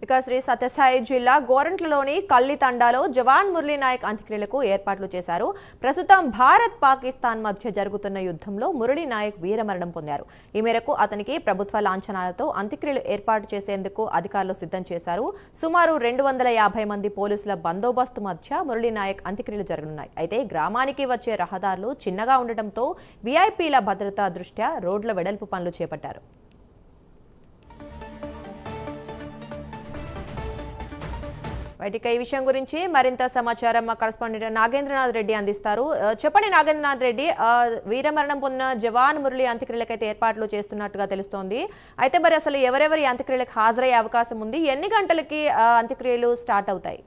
ఇక శ్రీ సత్యసాయి జిల్లా గోరంట్లలోని కల్లి తండాలో జవాన్ మురళీ నాయక్ అంత్యక్రియలకు ఏర్పాట్లు చేశారు. ప్రస్తుతం భారత్ పాకిస్తాన్ మధ్య జరుగుతున్న యుద్ధంలో మురళీ నాయక్ వీరమరణం పొందారు. ఈ మేరకు అతనికి ప్రభుత్వ లాంఛనాలతో అంత్యక్రియలు ఏర్పాటు చేసేందుకు అధికారులు సిద్ధం చేశారు. సుమారు 250 మంది పోలీసుల బందోబస్తు మధ్య మురళీ నాయక్ అంత్యక్రియలు జరగనున్నాయి. అయితే గ్రామానికి వచ్చే రహదారులు చిన్నగా ఉండటంతో వీఐపీల భద్రతా దృష్ట్యా రోడ్ల వెడల్పు పనులు చేపట్టారు. ఈ విషయం గురించి మరింత సమాచారం మా కరెస్పాండెంట్ నాగేంద్రనాథ్ రెడ్డి అందిస్తారు. చెప్పండి నాగేంద్రనాథ్ రెడ్డి, వీరమరణం పొందిన జవాన్ మురళి అంత్యక్రియలకైతే ఏర్పాట్లు చేస్తున్నట్టుగా తెలుస్తోంది. అయితే మరి అసలు ఎవరెవరి అంత్యక్రియలకు హాజరయ్యే అవకాశం ఉంది? ఎన్ని గంటలకి అంత్యక్రియలు స్టార్ట్ అవుతాయి?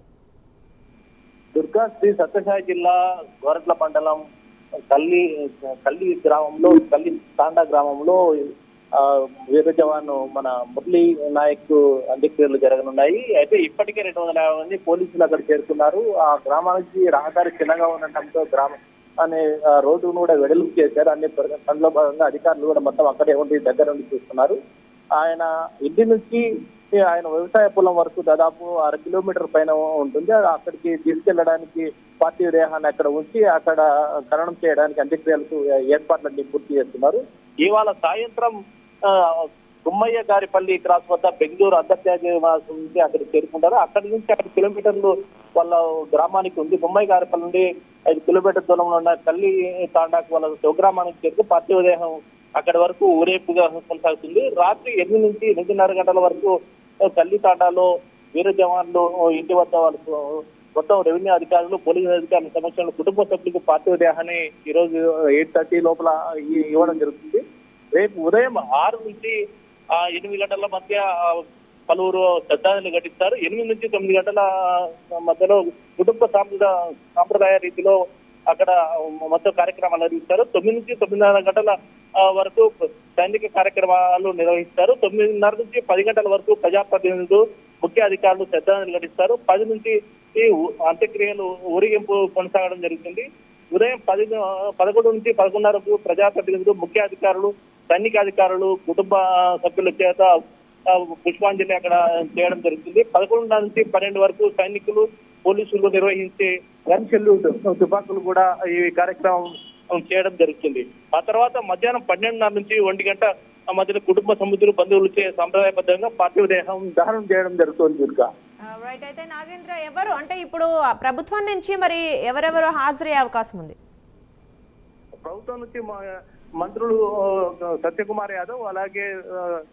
దుర్గా శ్రీ సత్యసాయి జిల్లా గోరట్ల మండలం కల్లి గ్రామంలో కల్లి తాండా గ్రామంలో వీర జవాను మన మురళీ నాయక్ అంత్యక్రియలు జరగనున్నాయి. అయితే ఇప్పటికే 250 మంది పోలీసులు అక్కడ చేరుకున్నారు. ఆ గ్రామానికి రహదారి చిన్నగా ఉండటంతో గ్రామం అనే రోడ్డును కూడా వెడల్పు చేశారు. అన్ని పనుల్లో భాగంగా అధికారులు కూడా మొత్తం అక్కడే ఉండి దగ్గర నుండి చూస్తున్నారు. ఆయన ఇంటి నుంచి ఆయన వ్యవసాయ పొలం వరకు దాదాపు 6 కిలోమీటర్ పైన ఉంటుంది. అక్కడికి తీసుకెళ్లడానికి పార్థివ దేహాన్ని అక్కడ ఉంచి అక్కడ ఖననం చేయడానికి అంత్యక్రియలకు ఏర్పాట్లన్నీ పూర్తి చేస్తున్నారు. ఇవాళ సాయంత్రం గుమ్మయ్య గారిపల్లి క్రాస్ వద్ద బెంగళూరు అంతర్జాతీయ విమానాశ్రయం నుంచి అక్కడికి చేరుకుంటారు. అక్కడి నుంచి 5 కిలోమీటర్లు వాళ్ళ గ్రామానికి ఉంది. గుమ్మయ్య గారిపల్లి నుండి 5 కిలోమీటర్ దూరంలో ఉన్న కల్లి తాండాకు వాళ్ళ స్వగ్రామానికి చేరుకు పార్థివ దేహం అక్కడి వరకు ఊరేపుగా కొనసాగుతుంది. రాత్రి 8 నుంచి 8:30 గంటల వరకు కల్లి తాండాలో వీర జవాన్లు ఇంటి వద్ద వాళ్ళకు మొత్తం రెవెన్యూ అధికారులు పోలీసు అధికారుల సమక్షంలో కుటుంబ సభ్యులకు పార్థివ దేహాన్ని ఈ రోజు 8:30 లోపల ఇవ్వడం జరుగుతుంది. రేపు ఉదయం 6 నుంచి 8 గంటల మధ్య పలువురు శ్రద్ధాంజలి ఘటిస్తారు. 8 నుంచి 9 గంటల మధ్యలో కుటుంబ సాంప్రదాయ రీతిలో అక్కడ మొత్తం కార్యక్రమాలు నిర్వహిస్తారు. 9 నుంచి 9:30 గంటల వరకు సైనిక కార్యక్రమాలు నిర్వహిస్తారు. 9:30 నుంచి 10 గంటల వరకు ప్రజాప్రతినిధులు ముఖ్య అధికారులు శ్రద్ధాంజలి ఘటిస్తారు. 10 నుంచి ఈ అంత్యక్రియలు ఊరేగింపు కొనసాగడం జరుగుతుంది. ఉదయం 11 నుంచి 11:30 ప్రజాప్రతినిధులు ముఖ్య అధికారులు సైనికాధికారులు కుటుంబ సభ్యుల చేత పుష్పాంజలి అక్కడ చేయడం జరుగుతుంది. 11 నుంచి 12 వరకు సైనికులు పోలీసులు నిర్వహించే గన్ సెల్యూట్ తుపాకులు కూడా ఈ కార్యక్రమం చేయడం జరుగుతుంది. ఆ తర్వాత మధ్యాహ్నం 12:30 నుంచి 1 గంట మధ్యలో కుటుంబ సభ్యులు బంధువులు సంప్రదాయబద్ధంగా పార్థివ దేహం దహనం చేయడం జరుగుతుంది. దుర్గా రైట్. అయితే నాగేంద్ర, ఎవరు అంటే ఇప్పుడు ప్రభుత్వం నుంచి మరి ఎవరెవరు హాజరయ్యే అవకాశం ఉంది? ప్రభుత్వం నుంచి మంత్రులు సత్యకుమార్ యాదవ్ అలాగే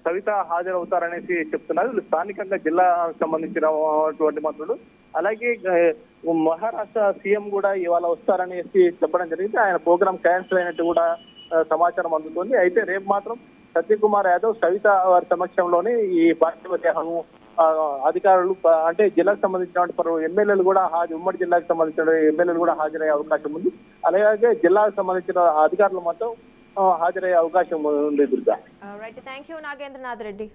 సవిత హాజరవుతారనేసి చెప్తున్నారు. స్థానికంగా జిల్లాకు సంబంధించినటువంటి మంత్రులు అలాగే మహారాష్ట్ర సీఎం కూడా ఇవాళ వస్తారనేసి చెప్పడం జరిగింది. ఆయన ప్రోగ్రామ్ క్యాన్సిల్ అయినట్టు కూడా సమాచారం అందుతుంది. అయితే రేపు మాత్రం సత్యకుమార్ యాదవ్ సవిత వారి సమక్షంలోనే ఈ పార్థివ దేహము అధికారులు అంటే జిల్లాకు సంబంధించిన ఎమ్మెల్యేలు కూడా ఉమ్మడి జిల్లాకు సంబంధించిన ఎమ్మెల్యేలు కూడా హాజరయ్యే అవకాశం ఉంది. అలాగే జిల్లాకు సంబంధించిన అధికారులు మొత్తం హాజరయ్యే అవకాశం ఉంది. Durga right. Thank you Nagendranath Reddy.